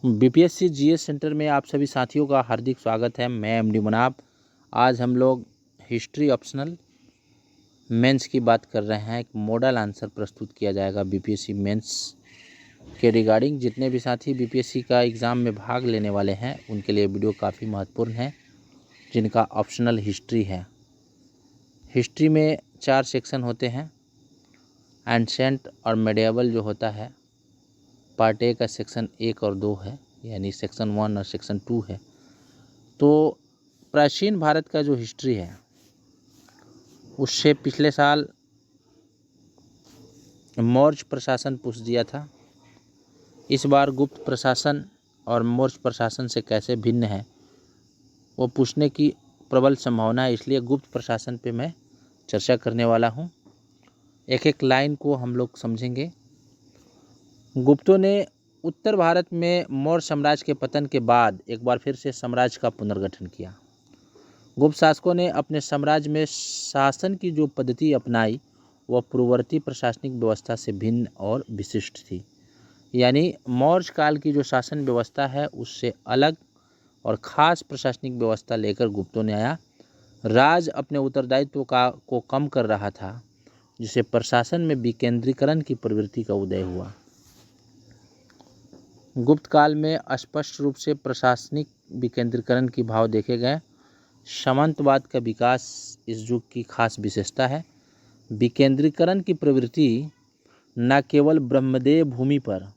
BPSC GS centre में आप सभी साथियों का हार्दिक स्वागत है। मैं एमडी मुनाब। आज हम लोग हिस्ट्री ऑप्शनल मेंस की बात कर रहे हैं। एक मॉडल आंसर प्रस्तुत किया जाएगा बीपीएससी मेंस के रिगार्डिंग। जितने भी साथी बीपीएससी का एग्ज़ाम में भाग लेने वाले हैं उनके लिए वीडियो काफ़ी महत्वपूर्ण है, जिनका ऑप्शनल हिस्ट्री है। हिस्ट्री में 4 सेक्शन होते हैं। एंशेंट और मेडिएवल जो होता है, पार्ट ए का सेक्शन 1 और 2 है, यानी सेक्शन 1 और सेक्शन 2 है। तो प्राचीन भारत का जो हिस्ट्री है उससे पिछले साल मौर्य प्रशासन पूछ दिया था। इस बार गुप्त प्रशासन और मौर्य प्रशासन से कैसे भिन्न है वो पूछने की प्रबल संभावना है, इसलिए गुप्त प्रशासन पे मैं चर्चा करने वाला हूँ। एक एक लाइन को हम लोग समझेंगे। गुप्तों ने उत्तर भारत में मौर्य साम्राज्य के पतन के बाद एक बार फिर से साम्राज्य का पुनर्गठन किया। गुप्त शासकों ने अपने साम्राज्य में शासन की जो पद्धति अपनाई वह पूर्ववर्ती प्रशासनिक व्यवस्था से भिन्न और विशिष्ट थी। यानी मौर्य काल की जो शासन व्यवस्था है उससे अलग और ख़ास प्रशासनिक व्यवस्था लेकर गुप्तों ने आया। राज अपने उत्तरदायित्व को कम कर रहा था, जिससे प्रशासन में विकेंद्रीकरण की प्रवृत्ति का उदय हुआ। गुप्त काल में स्पष्ट रूप से प्रशासनिक विकेंद्रीकरण की भाव देखे गए। सामंतवाद का विकास इस युग की खास विशेषता है। विकेंद्रीकरण की प्रवृत्ति न केवल ब्रह्मदेव भूमि पर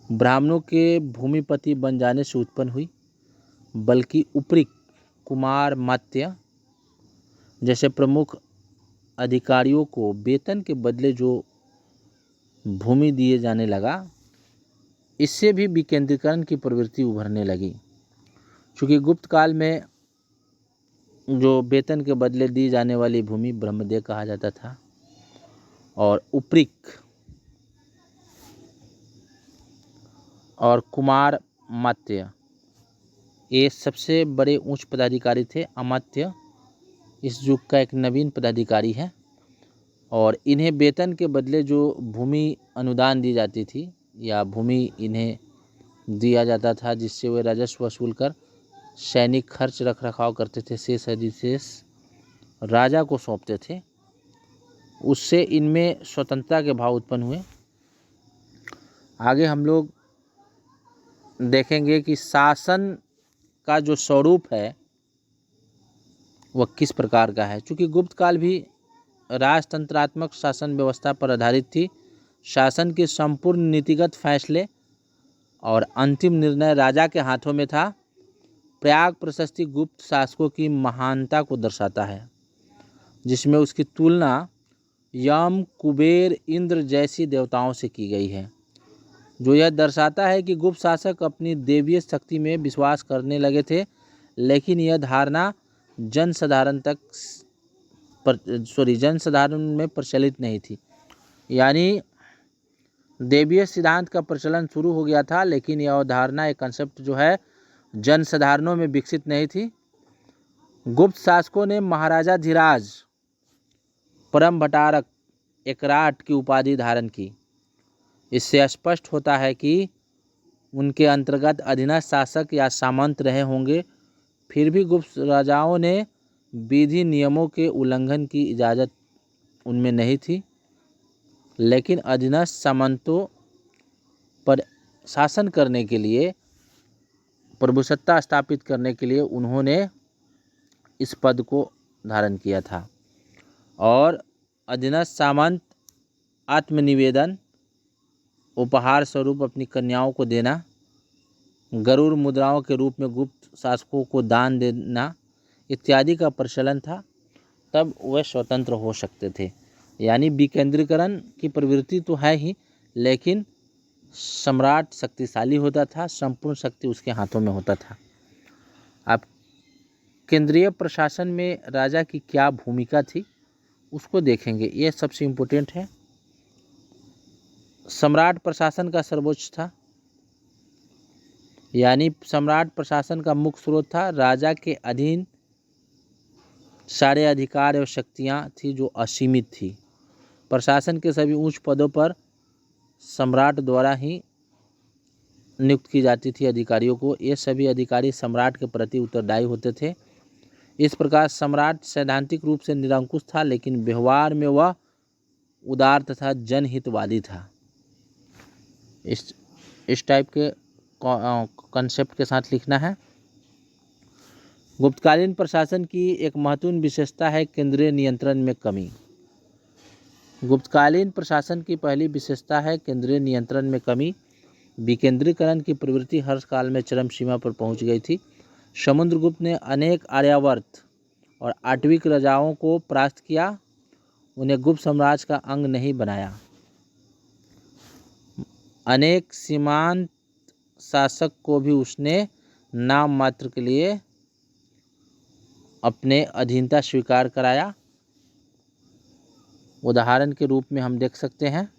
ब्राह्मणों के भूमिपति बन जाने से उत्पन्न हुई, बल्कि उपरी कुमार मात्य जैसे प्रमुख अधिकारियों को वेतन के बदले जो भूमि दिए जाने लगा, इससे भी विकेंद्रीकरण की प्रवृत्ति उभरने लगी। चूँकि गुप्त काल में जो वेतन के बदले दी जाने वाली भूमि ब्रह्मदेव कहा जाता था, और उपरिक और कुमार मात्य ये सबसे बड़े उच्च पदाधिकारी थे। अमात्य इस युग का एक नवीन पदाधिकारी है, और इन्हें वेतन के बदले जो भूमि अनुदान दी जाती थी या भूमि इन्हें दिया जाता था, जिससे वे राजस्व वसूल कर सैनिक खर्च रख रखाव करते थे, शेष अधिशेष राजा को सौंपते थे। उससे इनमें स्वतंत्रता के भाव उत्पन्न हुए। आगे हम लोग देखेंगे कि शासन का जो स्वरूप है वह किस प्रकार का है। चूँकि गुप्त काल भी राजतंत्रात्मक शासन व्यवस्था पर आधारित थी। शासन के संपूर्ण नीतिगत फैसले और अंतिम निर्णय राजा के हाथों में था। प्रयाग प्रशस्ति गुप्त शासकों की महानता को दर्शाता है, जिसमें उसकी तुलना यम, कुबेर, इंद्र जैसी देवताओं से की गई है, जो यह दर्शाता है कि गुप्त शासक अपनी देवीय शक्ति में विश्वास करने लगे थे, लेकिन यह धारणा जनसाधारण में प्रचलित नहीं थी। यानी देवीय सिद्धांत का प्रचलन शुरू हो गया था, लेकिन यह अवधारणा, एक कंसेप्ट जो है, जनसाधारणों में विकसित नहीं थी। गुप्त शासकों ने महाराजा धीराज, परम भट्टारक, एकराट की उपाधि धारण की। इससे स्पष्ट होता है कि उनके अंतर्गत अधीनस्थ शासक या सामंत रहे होंगे। फिर भी गुप्त राजाओं ने विधि नियमों के उल्लंघन की इजाज़त उनमें नहीं थी, लेकिन अधीनस्थ सामंतों पर शासन करने के लिए, प्रभुसत्ता स्थापित करने के लिए उन्होंने इस पद को धारण किया था। और अधीनस्थ सामंत आत्मनिवेदन, उपहार स्वरूप अपनी कन्याओं को देना, गरुड़ मुद्राओं के रूप में गुप्त शासकों को दान देना इत्यादि का प्रचलन था, तब वे स्वतंत्र हो सकते थे। यानी विकेंद्रीकरण की प्रवृत्ति तो है ही, लेकिन सम्राट शक्तिशाली होता था, संपूर्ण शक्ति उसके हाथों में होता था। अब केंद्रीय प्रशासन में राजा की क्या भूमिका थी उसको देखेंगे, यह सबसे इम्पोर्टेंट है। सम्राट प्रशासन का सर्वोच्च था, यानी सम्राट प्रशासन का मुख्य स्रोत था। राजा के अधीन सारे अधिकार और शक्तियाँ थी जो असीमित थी। प्रशासन के सभी उच्च पदों पर सम्राट द्वारा ही नियुक्त की जाती थी अधिकारियों को। ये सभी अधिकारी सम्राट के प्रति उत्तरदायी होते थे। इस प्रकार सम्राट सैद्धांतिक रूप से निरंकुश था, लेकिन व्यवहार में वह उदार तथा जनहितवादी था। इस टाइप के कॉन्सेप्ट के साथ लिखना है। गुप्तकालीन प्रशासन की एक महत्वपूर्ण विशेषता है केंद्रीय नियंत्रण में कमी। गुप्तकालीन प्रशासन की पहली विशेषता है केंद्रीय नियंत्रण में कमी। विकेंद्रीकरण की प्रवृत्ति हर काल में चरम सीमा पर पहुंच गई थी। समुद्रगुप्त ने अनेक आर्यावर्त और आटविक राजाओं को परास्त किया, उन्हें गुप्त साम्राज्य का अंग नहीं बनाया। अनेक सीमांत शासक को भी उसने नाम मात्र के लिए अपने अधीनता स्वीकार कराया। उदाहरण के रूप में हम देख सकते हैं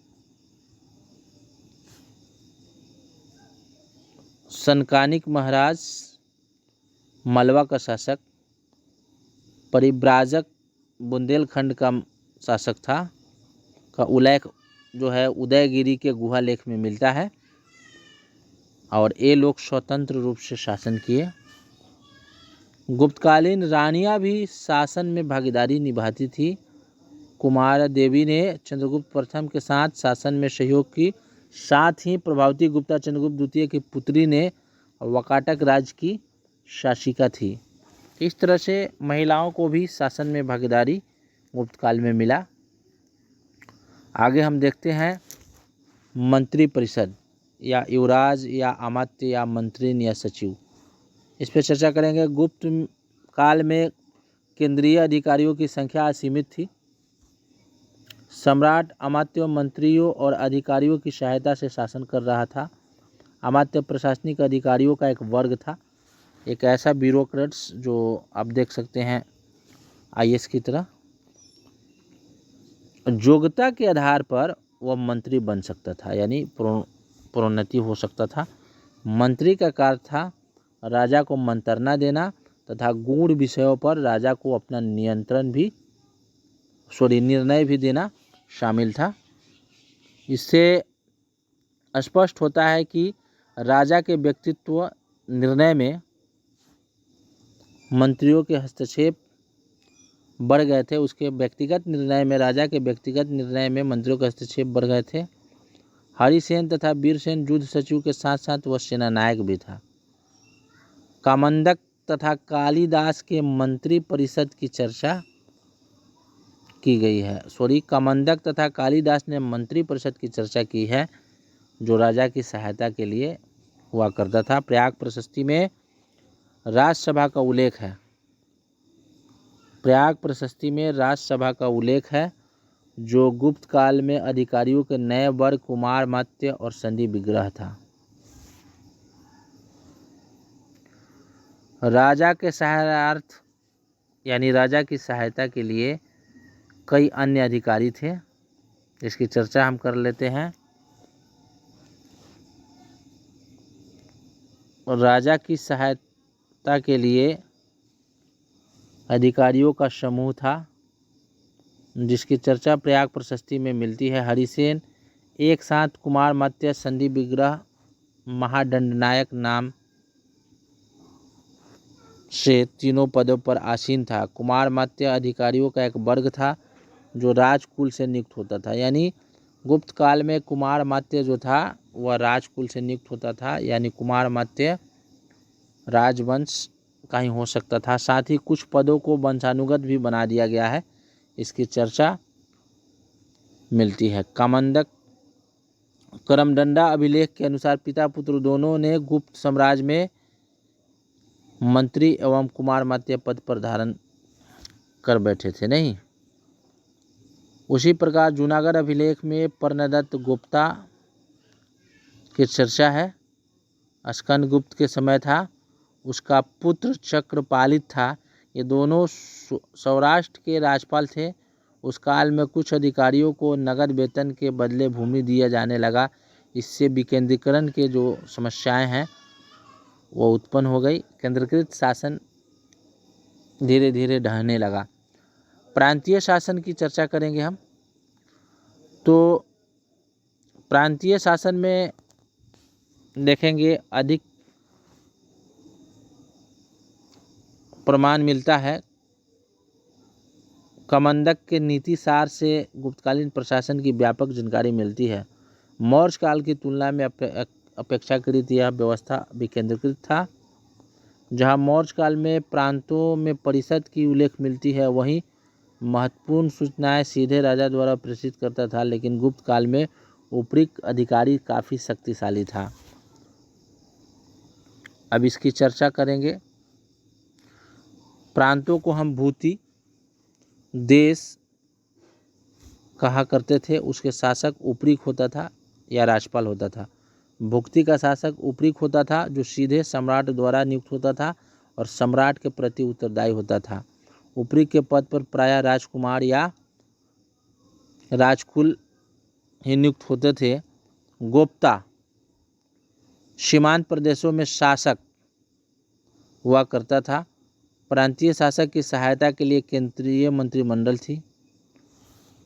सनकानिक महाराज मलवा का शासक, परिव्राजक बुंदेलखंड का शासक था, का उल्लेख जो है उदयगिरी के गुहा लेख में मिलता है। और ये लोग स्वतंत्र रूप से शासन किए। गुप्तकालीन रानियां भी शासन में भागीदारी निभाती थी। कुमार देवी ने चंद्रगुप्त प्रथम के साथ शासन में सहयोग की। साथ ही प्रभावती गुप्ता चंद्रगुप्त द्वितीय की पुत्री ने वाकाटक राज्य की शासिका थी। इस तरह से महिलाओं को भी शासन में भागीदारी गुप्तकाल में मिला। आगे हम देखते हैं मंत्री परिषद या युवराज या अमात्य या मंत्री या सचिव। इस पर चर्चा करेंगे। गुप्त काल में केंद्रीय अधिकारियों की संख्या असीमित थी। सम्राट अमात्यों, मंत्रियों और अधिकारियों की सहायता से शासन कर रहा था। अमात्य प्रशासनिक अधिकारियों का एक वर्ग था, एक ऐसा ब्यूरोक्रेट्स जो आप देख सकते हैं आईएएस की तरह। योग्यता के आधार पर वह मंत्री बन सकता था, यानी प्रोन्नति हो सकता था। मंत्री का कार्य था राजा को मंत्रणा देना तथा गूढ़ विषयों पर राजा को अपना निर्णय भी देना शामिल था। इससे स्पष्ट होता है कि राजा के व्यक्तित्व निर्णय में मंत्रियों के हस्तक्षेप बढ़ गए थे। उसके व्यक्तिगत निर्णय में, राजा के व्यक्तिगत निर्णय में मंत्रियों के हस्तक्षेप बढ़ गए थे। हरिसेन तथा वीरसेन युद्ध सचिव के साथ साथ वह सेनानायक भी था। कामंदक तथा कालिदास के मंत्री परिषद की चर्चा की गई है। कामंदक तथा कालिदास ने मंत्री परिषद की चर्चा की है, जो राजा की सहायता के लिए हुआ करता था। प्रयाग प्रशस्ति में राजसभा का उल्लेख है। प्रयाग प्रशस्ति में राजसभा का उल्लेख है, जो गुप्त काल में अधिकारियों के नए वर्ग कुमार, मत्य और संधि विग्रह था। राजा के सहायतार्थ यानी राजा की सहायता के लिए कई अन्य अधिकारी थे, इसकी चर्चा हम कर लेते हैं। राजा की सहायता के लिए अधिकारियों का समूह था, जिसकी चर्चा प्रयाग प्रशस्ति में मिलती है। हरिसेन एक साथ कुमार, मत्य, संधि विग्रह, महादंडनायक नाम से तीनों पदों पर आसीन था। कुमार मत्य अधिकारियों का एक वर्ग था जो राजकुल से नियुक्त होता था, यानी गुप्त काल में कुमार मत्य जो था वह राजकुल से नियुक्त होता था, यानी कुमार मत्य राजवंश का ही हो सकता था। साथ ही कुछ पदों को वंशानुगत भी बना दिया गया है, इसकी चर्चा मिलती है। कामंदक करमडंडा अभिलेख के अनुसार पिता पुत्र दोनों ने गुप्त साम्राज्य में मंत्री एवं कुमार मत्य पद पर धारण कर बैठे थे। नहीं, उसी प्रकार जूनागढ़ अभिलेख में पर्णदत्त गुप्ता की चर्चा है। स्कंदगुप्त के समय था, उसका पुत्र चक्रपालित था। ये दोनों सौराष्ट्र के राजपाल थे। उस काल में कुछ अधिकारियों को नगद वेतन के बदले भूमि दिया जाने लगा। इससे विकेंद्रीकरण के जो समस्याएं हैं वो उत्पन्न हो गई। केंद्रीकृत शासन धीरे धीरे ढहने लगा। प्रांतीय शासन की चर्चा करेंगे हम। तो प्रांतीय शासन में देखेंगे अधिक प्रमाण मिलता है। कमंडक के नीति सार से गुप्तकालीन प्रशासन की व्यापक जानकारी मिलती है। मौर्य काल की तुलना में अपेक्षाकृत यह व्यवस्था विकेंद्रीकृत था। जहां मौर्य काल में प्रांतों में परिषद की उल्लेख मिलती है, वहीं महत्वपूर्ण सूचनाएं सीधे राजा द्वारा प्रेषित करता था, लेकिन गुप्त काल में उपरिक्त अधिकारी काफ़ी शक्तिशाली था। अब इसकी चर्चा करेंगे। प्रांतों को हम भूति देश कहा करते थे। उसके शासक उपरिक्त होता था या राजपाल होता था। भुक्ति का शासक उपरिक्त होता था, जो सीधे सम्राट द्वारा नियुक्त होता था और सम्राट के प्रति उत्तरदायी होता था। उपरिक्त के पद पर प्रायः राजकुमार या राजकुल ही नियुक्त होते थे। गोप्ता सीमांत प्रदेशों में शासक हुआ करता था। प्रांतीय शासक की सहायता के लिए केंद्रीय मंत्रिमंडल थी।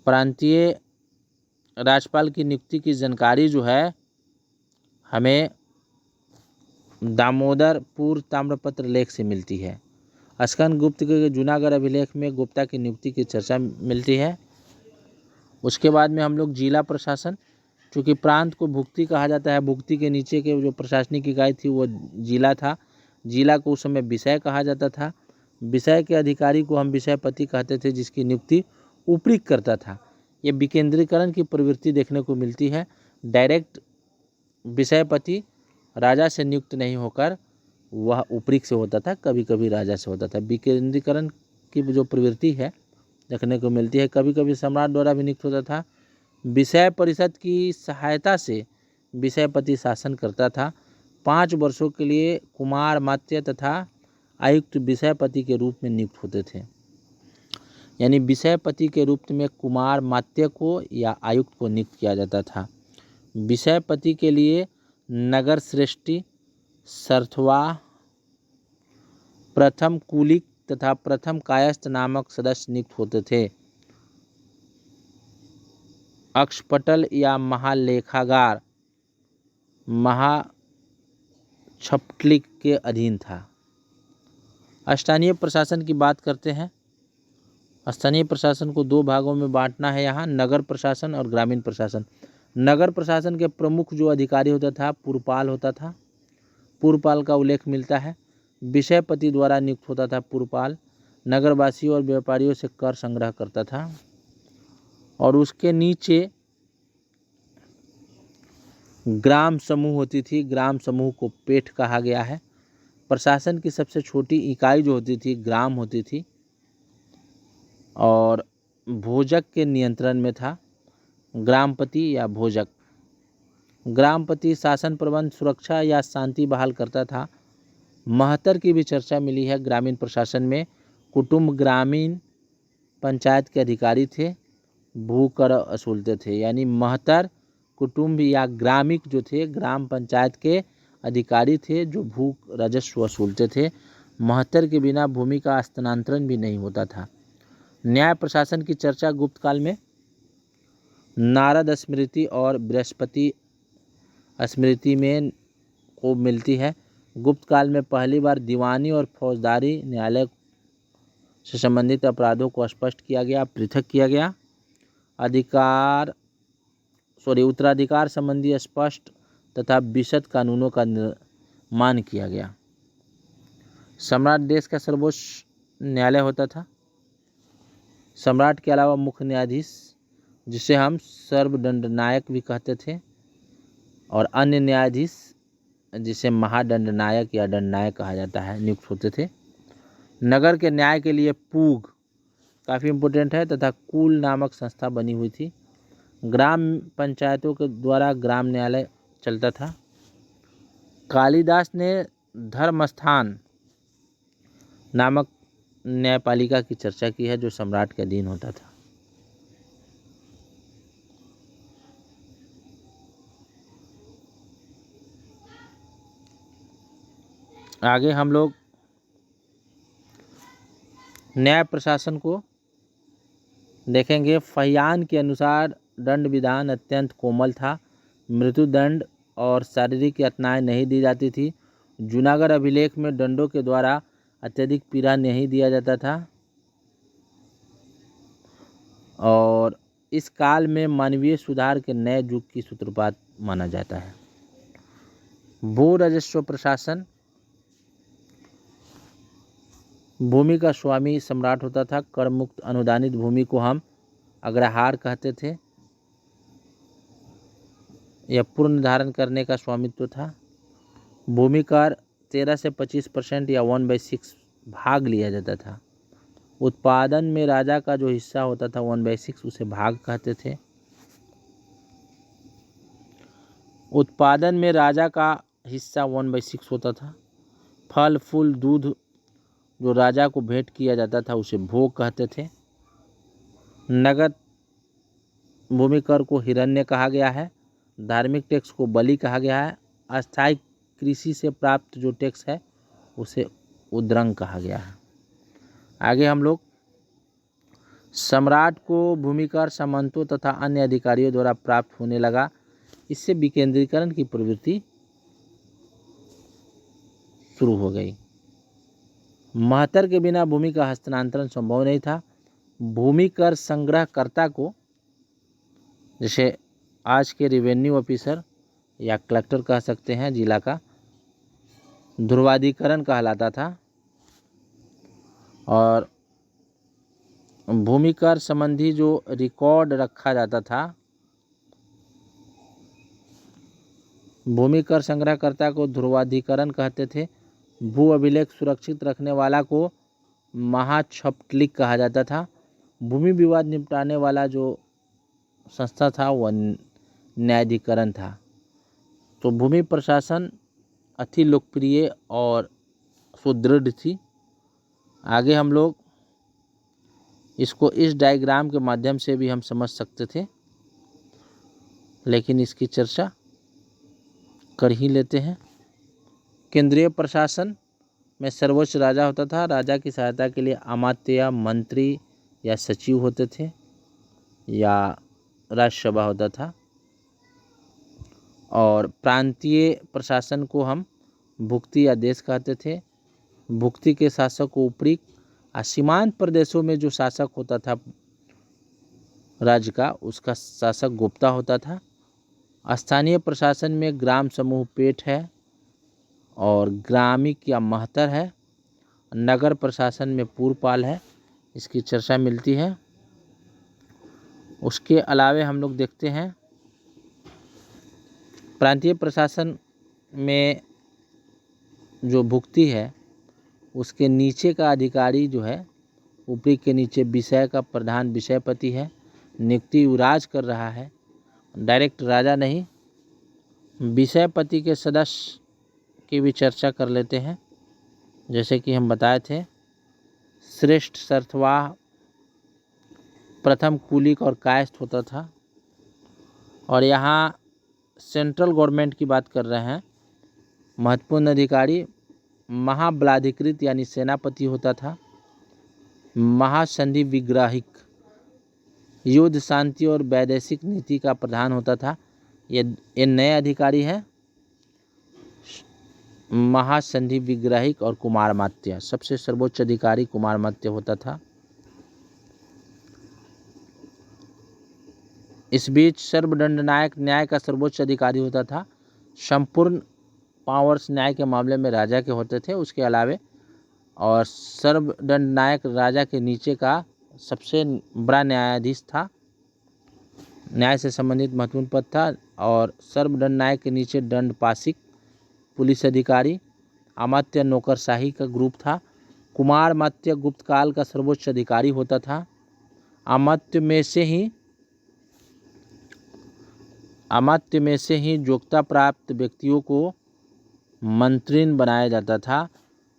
प्रांतीय राज्यपाल की नियुक्ति की जानकारी जो है हमें दामोदरपुर ताम्रपत्र लेख से मिलती है। स्कंद गुप्त के जूनागढ़ अभिलेख में गुप्ता की नियुक्ति की चर्चा मिलती है। उसके बाद में हम लोग जिला प्रशासन, चूँकि प्रांत को भुक्ति कहा जाता है, भुक्ति के नीचे के जो प्रशासनिक इकाई थी वो जिला था। जिला को उस समय विषय कहा जाता था। विषय के अधिकारी को हम विषयपति कहते थे, जिसकी नियुक्ति उपरिक्त करता था। ये विकेंद्रीकरण की प्रवृत्ति देखने को मिलती है। डायरेक्ट विषयपति राजा से नियुक्त नहीं होकर वह उपरिक्त से होता था, कभी कभी राजा से होता था। विकेंद्रीकरण की जो प्रवृत्ति है देखने को मिलती है। कभी कभी सम्राट द्वारा भी नियुक्त होता था। विषय परिषद की सहायता से विषयपति शासन करता था। 5 वर्षों के लिए कुमार, मात्य तथा आयुक्त विषयपति के रूप में नियुक्त होते थे। यानी विषयपति के रूप में कुमार, मात्य को या आयुक्त को नियुक्त किया जाता था। विषयपति के लिए नगर श्रेष्ठी, सरथवा, प्रथम कुलिक तथा प्रथम कायस्थ नामक सदस्य नियुक्त होते थे। अक्षपटल या महालेखागार महाछपटलिक के अधीन था। स्थानीय प्रशासन की बात करते हैं। स्थानीय प्रशासन को 2 भागों में बांटना है यहाँ, नगर प्रशासन और ग्रामीण प्रशासन। नगर प्रशासन के प्रमुख जो अधिकारी होता था पुरपाल होता था। पुरपाल का उल्लेख मिलता है। विषयपति द्वारा नियुक्त होता था पुरपाल। नगरवासियों और व्यापारियों से कर संग्रह करता था। और उसके नीचे ग्राम समूह होती थी। ग्राम समूह को पेठ कहा गया है। प्रशासन की सबसे छोटी इकाई जो होती थी ग्राम होती थी और भोजक के नियंत्रण में था। ग्रामपति या भोजक। ग्रामपति शासन प्रबंध, सुरक्षा या शांति बहाल करता था। महत्तर की भी चर्चा मिली है। ग्रामीण प्रशासन में कुटुंब ग्रामीण पंचायत के अधिकारी थे, भू कर वसूलते थे। यानी महत्तर कुटुंब या ग्रामिक जो थे ग्राम पंचायत के अधिकारी थे, जो भू राजस्व वसूलते थे। महत्तर के बिना भूमि का स्थानांतरण भी नहीं होता था। न्याय प्रशासन की चर्चा गुप्त काल में नारद स्मृति और बृहस्पति स्मृति में को मिलती है। गुप्त काल में पहली बार दीवानी और फौजदारी न्यायालय से संबंधित अपराधों को स्पष्ट किया गया, पृथक किया गया। उत्तराधिकार संबंधी स्पष्ट तथा विशद कानूनों का निर्माण किया गया। सम्राट देश का सर्वोच्च न्यायालय होता था। सम्राट के अलावा मुख्य न्यायाधीश, जिसे हम सर्वदंडनायक भी कहते थे, और अन्य न्यायाधीश जिसे महादंडनायक या दंडनायक कहा जाता है, नियुक्त होते थे। नगर के न्याय के लिए पूग काफ़ी इम्पोर्टेंट है तथा कुल नामक संस्था बनी हुई थी। ग्राम पंचायतों के द्वारा ग्राम न्यायालय चलता था। कालिदास ने धर्मस्थान नामक न्यायपालिका की चर्चा की है, जो सम्राट के अधीन होता था। आगे हम लोग न्याय प्रशासन को देखेंगे। फहियान के अनुसार दंड विधान अत्यंत कोमल था। मृत्युदंड और शारीरिक यातनाएं नहीं दी जाती थी। जूनागढ़ अभिलेख में डंडों के द्वारा अत्यधिक पीड़ा नहीं दिया जाता था और इस काल में मानवीय सुधार के नए युग की सूत्रपात माना जाता है। भू राजस्व प्रशासन, भूमि का स्वामी सम्राट होता था। कर मुक्त अनुदानित भूमि को हम अग्रहार कहते थे। यह पूर्ण निर्धारण करने का स्वामित्व था। भूमि कर 13 से 25% या 1/6 भाग लिया जाता था। उत्पादन में राजा का जो हिस्सा होता था 1/6 उसे भाग कहते थे। उत्पादन में राजा का हिस्सा 1/6 होता था। फल फूल दूध जो राजा को भेंट किया जाता था उसे भोग कहते थे। नगद भूमि कर को हिरण्य कहा गया है। धार्मिक टैक्स को बलि कहा गया है। अस्थायी कृषि से प्राप्त जो टैक्स है उसे उद्रंग कहा गया है। आगे हम लोग सम्राट को भूमि कर सामंतों तथा अन्य अधिकारियों द्वारा प्राप्त होने लगा। इससे विकेंद्रीकरण की प्रवृत्ति शुरू हो गई। महत्तर के बिना भूमि का हस्तांतरण संभव नहीं था। भूमि कर संग्रहकर्ता को, जैसे आज के रेवेन्यू ऑफिसर या कलेक्टर कह सकते हैं जिला का, ध्रुवाधिकरण कहलाता था और भूमि कर संबंधी जो रिकॉर्ड रखा जाता था, भूमि कर संग्रहकर्ता को ध्रुवाधिकरण कहते थे। भू अभिलेख सुरक्षित रखने वाला को महाछपटलिक कहा जाता था। भूमि विवाद निपटाने वाला जो संस्था था वह न्यायाधिकरण था। तो भूमि प्रशासन अति लोकप्रिय और सुदृढ़ थी। आगे हम लोग इसको इस डायग्राम के माध्यम से भी हम समझ सकते थे, लेकिन इसकी चर्चा कर ही लेते हैं। केंद्रीय प्रशासन में सर्वोच्च राजा होता था। राजा की सहायता के लिए अमात्य, मंत्री या सचिव होते थे या राज्यसभा होता था। और प्रांतीय प्रशासन को हम भुक्ति या देश कहते थे। भुक्ति के शासक को ऊपरी और सीमांत प्रदेशों में जो शासक होता था राज्य का, उसका शासक गुप्ता होता था। स्थानीय प्रशासन में ग्राम समूह पेट है और ग्रामिक या महतर है। नगर प्रशासन में पूर्वपाल है, इसकी चर्चा मिलती है। उसके अलावे हम लोग देखते हैं प्रांतीय प्रशासन में जो भुक्ति है उसके नीचे का अधिकारी जो है, ऊपरी के नीचे विषय का प्रधान विषयपति है, नियुक्ति युवराज कर रहा है, डायरेक्ट राजा नहीं। विषयपति के सदस्य की भी चर्चा कर लेते हैं। जैसे कि हम बताए थे, श्रेष्ठ शर्तवाह, प्रथम कुलिक और कायस्थ होता था। और यहाँ सेंट्रल गवर्नमेंट की बात कर रहे हैं। महत्वपूर्ण अधिकारी महाबलाधिकृत यानी सेनापति होता था। महासंधि विग्राहिक युद्ध शांति और वैदेशिक नीति का प्रधान होता था। ये नए अधिकारी हैं। महासंधि विग्राहिक और कुमारमात्य, सबसे सर्वोच्च अधिकारी कुमारमात्य होता था। इस बीच सर्वदंडनायक न्याय का सर्वोच्च अधिकारी होता था। संपूर्ण पावर्स न्याय के मामले में राजा के होते थे। उसके अलावे और सर्वदंडनायक राजा के नीचे का सबसे बड़ा न्यायाधीश था, न्याय से संबंधित महत्वपूर्ण पद था। और सर्वदंडनायक के नीचे दंडपाशिक, पुलिस अधिकारी, अमात्य नौकरशाही का ग्रुप था। कुमारमात्य गुप्त काल का सर्वोच्च अधिकारी होता था। अमात्य में से ही योग्यता प्राप्त व्यक्तियों को मंत्रीन बनाया जाता था,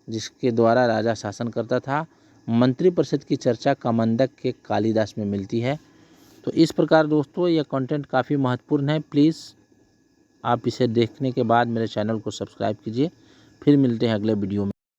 जिसके द्वारा राजा शासन करता था। मंत्री परिषद की चर्चा कामंडक के कालिदास में मिलती है। तो इस प्रकार दोस्तों यह कंटेंट काफ़ी महत्वपूर्ण है। प्लीज़ आप इसे देखने के बाद मेरे चैनल को सब्सक्राइब कीजिए। फिर मिलते हैं अगले वीडियो में।